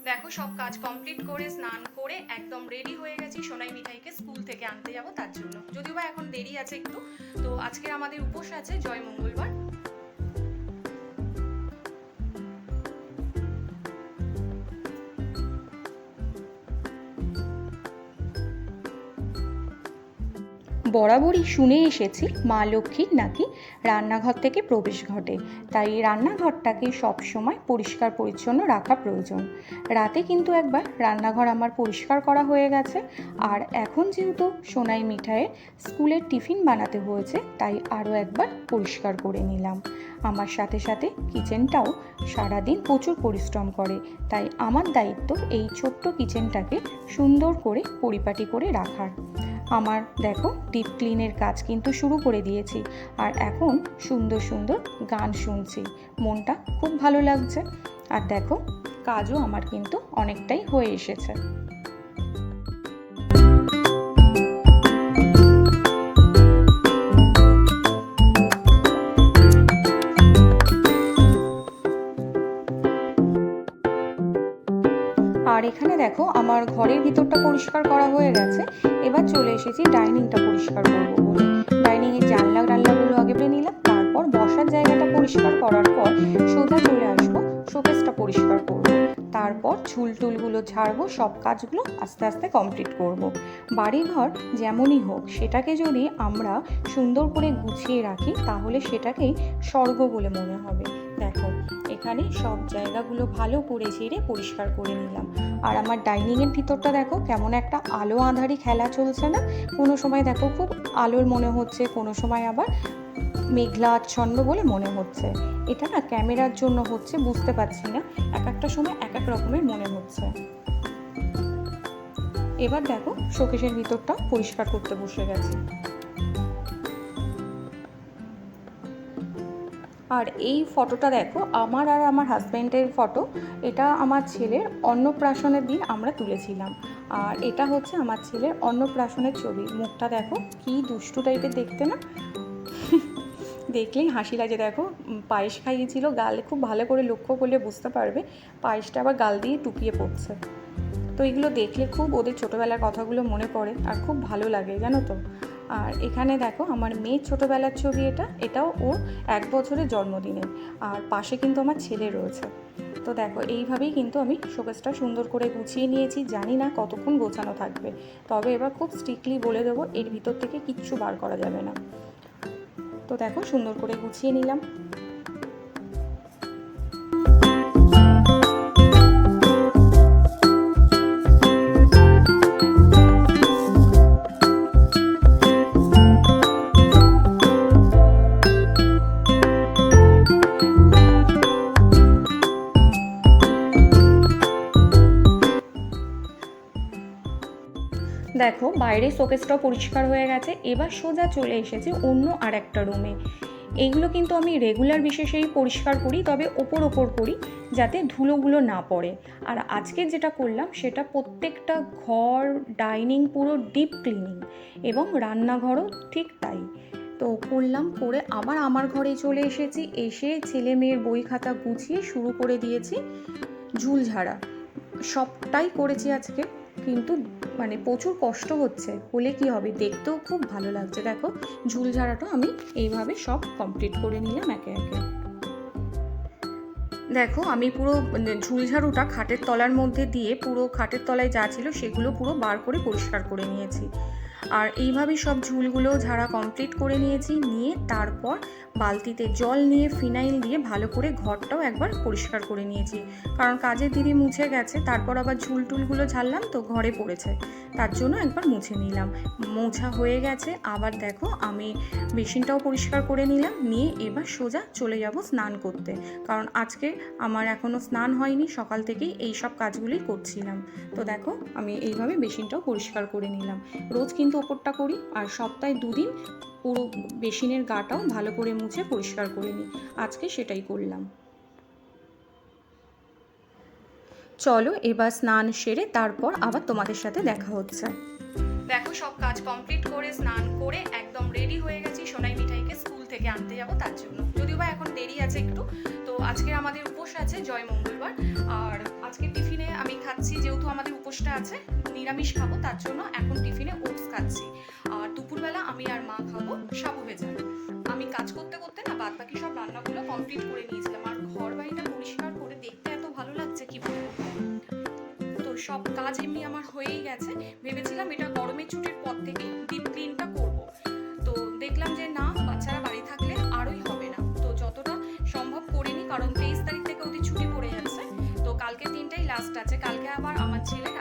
দেখো সব কাজ কমপ্লিট করে স্নান করে একদম রেডি হয়ে গেছি সোনাই মিঠাইকে স্কুল থেকে আনতে যাব তার জন্য। যদিও বা এখন দেরি আছে একটু, তো আজকের আমাদের উপোস আছে জয় মঙ্গলবার। বরাবরই শুনে এসেছি মা লক্ষ্মীর নাকি রান্নাঘর থেকে প্রবেশ ঘটে, তাই রান্নাঘরটাকে সবসময় পরিষ্কার পরিচ্ছন্ন রাখা প্রয়োজন। রাতে কিন্তু একবার রান্নাঘর আমার পরিষ্কার করা হয়ে গেছে, আর এখন যেহেতু সোনাই মিঠাইয়ের স্কুলের টিফিন বানাতে হয়েছে তাই আরও একবার পরিষ্কার করে নিলাম। আমার সাথে সাথে কিচেনটাও সারাদিন প্রচুর পরিশ্রম করে, তাই আমার দায়িত্ব এই ছোট্ট কিচেনটাকে সুন্দর করে পরিপাটি করে রাখার। আমার দেখো ডিপ ক্লিনের কাজ কিন্তু শুরু করে দিয়েছি, আর এখন সুন্দর সুন্দর গান শুনছি, মনটা খুব ভালো লাগছে। আর দেখো কাজও আমার কিন্তু অনেকটাই হয়ে এসেছে। আর এখানে দেখো আমার ঘরের ভিতরটা পরিষ্কার করা হয়ে গেছে, এবার চলে এসেছি ডাইনিংটা পরিষ্কার করবো বলে। ডাইনিংয়ের জানলাগুলো আগে বেরিয়ে নিলাম, তারপর বসার জায়গাটা পরিষ্কার করার পর সোজা চলে আসবো শোকেসটা পরিষ্কার করব, তারপর ঝুলটুলগুলো ঝাড়বো, সব কাজগুলো আস্তে আস্তে কমপ্লিট করব। বাড়িঘর যেমনই হোক সেটাকে যদি আমরা সুন্দর করে গুছিয়ে রাখি তাহলে সেটাকেই স্বর্গ বলে মনে হবে। দেখো এখানে সব জায়গাগুলো ভালো করে ঝেড়ে পরিষ্কার করে নিলাম। আর আমার ডাইনিংয়ের ভিতরটা দেখো কেমন একটা আলো আঁধারি খেলা চলছে না? কোনো সময় দেখো খুব আলোর মনে হচ্ছে, কোনো সময় আবার মেঘলা আচ্ছন্ন বলে মনে হচ্ছে। এটা না ক্যামেরার জন্য হচ্ছে বুঝতে পারছি না, এক একটা সময় এক এক রকমের মনে হচ্ছে। এবার দেখো শোকেসের ভিতরটা পরিষ্কার করতে বসে গেছে। আর এই ফটোটা দেখো আমার আর আমার হাজব্যান্ডের ফটো, এটা আমার ছেলের অন্নপ্রাশনের দিন আমরা তুলেছিলাম। আর এটা হচ্ছে আমার ছেলের অন্নপ্রাশনের ছবি। মুখটা দেখো কি দুষ্টু টাইপের দেখতে না? দেখলেই হাসি লাগে। দেখো পায়েস খাইয়েছিল, গালে খুব ভালো করে লক্ষ্য করলে বুঝতে পারবে পায়েসটা আবার গাল দিয়ে টুকিয়ে পড়ছে। তো এগুলো দেখলে খুব ওদের ছোটোবেলার কথাগুলো মনে পড়ে আর খুব ভালো লাগে জানো তো। আর এখানে দেখো আমার মেয়ের ছোটোবেলার ছবি, এটাও ওর 1 বছরের জন্মদিনের। আর পাশে কিন্তু আমার ছেলে রয়েছে। তো দেখো এইভাবেই কিন্তু আমি শোকেসটা সুন্দর করে গুছিয়ে নিয়েছি। জানি না কতক্ষণ গোছানো থাকবে, তবে এবার খুব স্ট্রিক্টলি বলে দেবো এর ভিতর থেকে কিচ্ছু বার করা যাবে না। তো দেখো সুন্দর করে গুছিয়ে নিলাম। দেখো বাইরে শোকেসটাও পরিষ্কার হয়ে গেছে, এবার সোজা চলে এসেছি অন্য আর একটা রুমে। এইগুলো কিন্তু আমি রেগুলার বিশেষেই পরিষ্কার করি, তবে ওপর করি যাতে ধুলোগুলো না পড়ে। আর আজকে যেটা করলাম সেটা প্রত্যেকটা ঘর, ডাইনিং পুরো ডিপ ক্লিনিং, এবং রান্নাঘরও ঠিক তাই। তো করলাম, করে আবার আমার ঘরে চলে এসেছি, এসে ছেলে মেয়ের বই খাতা গুছিয়ে শুরু করে দিয়েছি ঝুল ঝাড়া। সবটাই করেছি আজকে, কিন্তু মানে প্রচুর কষ্ট হচ্ছে, হলে কি হবে, দেখতেও খুব ভালো লাগছে। দেখো ঝুল ঝাড়াটা আমি এইভাবে সব কমপ্লিট করে নিলাম একে একে। দেখো আমি পুরো ঝুল ঝাড়ুটা খাটের তলার মধ্যে দিয়ে পুরো খাটের তলায় যা ছিল সেগুলো পুরো বার করে পরিষ্কার করে নিয়েছি। আর এইভাবেই সব ঝুলগুলো ঝাড়া কমপ্লিট করে নিয়েছি। নিয়ে তারপর বালতিতে জল নিয়ে ফিনাইল দিয়ে ভালো করে ঘরটাও একবার পরিষ্কার করে নিয়েছি, কারণ কাজের দিদি মুছে গেছে, তারপর আবার ঝুলটুলগুলো ঝাড়লাম তো ঘরে পড়েছে, তার জন্য একবার মুছে নিলাম। মোছা হয়ে গেছে। আবার দেখো আমি বেসিনটাও পরিষ্কার করে নিলাম, নিয়ে এবার সোজা চলে যাব স্নান করতে, কারণ আজকে আমার এখনও স্নান হয়নি, সকাল থেকেই এই সব কাজগুলোই করছিলাম। তো দেখো আমি এইভাবে বেসিনটাও পরিষ্কার করে নিলাম। রোজ কিন্তু ওপরটা করি, আর সপ্তাহে 2 দিন পুরো বেসিনের গাটাও ভালো করে মুছে পরিষ্কার করে নিই। আজকে সেটাই করলাম। চলো এবার স্নান সেরে তারপর আবার তোমাদের সাথে দেখা হচ্ছে। দেখো সব কাজ কমপ্লিট করে স্নান করে একদম রেডি হয়ে গেছি সোনাই মিঠাইকে স্কুল থেকে আনতে যাব তার জন্য। যদিও বা এখন দেরি আছে একটু, তো আজকে আমাদের উপোস আছে জয় মঙ্গলবার। আর আজকে টিফিনে আমি ভাবছি যেহেতু আমাদের উপোসটা আছে, নিরামিষ খাবো, তার জন্য এখন টিফিনে ওটস খাচ্ছি। আর দুপুরবেলা আমি আর মা খাবো সাবু ভেজা। আমি কাজ করতে করতে না বাদ বাকি সব রান্নাগুলো কমপ্লিট করে নিয়েছিলাম। আর ঘর বাড়িটা পরিষ্কার করে দেখতে এত ভালো লাগছে কি বলবো। তো সব কাজ এমনি আমার হয়েই গেছে। ভেবেছিলাম এটা গরমের ছুটির পর থেকে ডিপ ক্লিনটা করব, তো দেখলাম যে না, বাচ্চারা বাড়ি থাকলে আরোই হবে না। তো যতটা সম্ভব করিনি, কারণ 23 তারিখ থেকে ওদের ছুটি পড়ে যাচ্ছে। তো কালকের দিনটাই লাস্ট আছে। কালকে আবার আমার ছেলের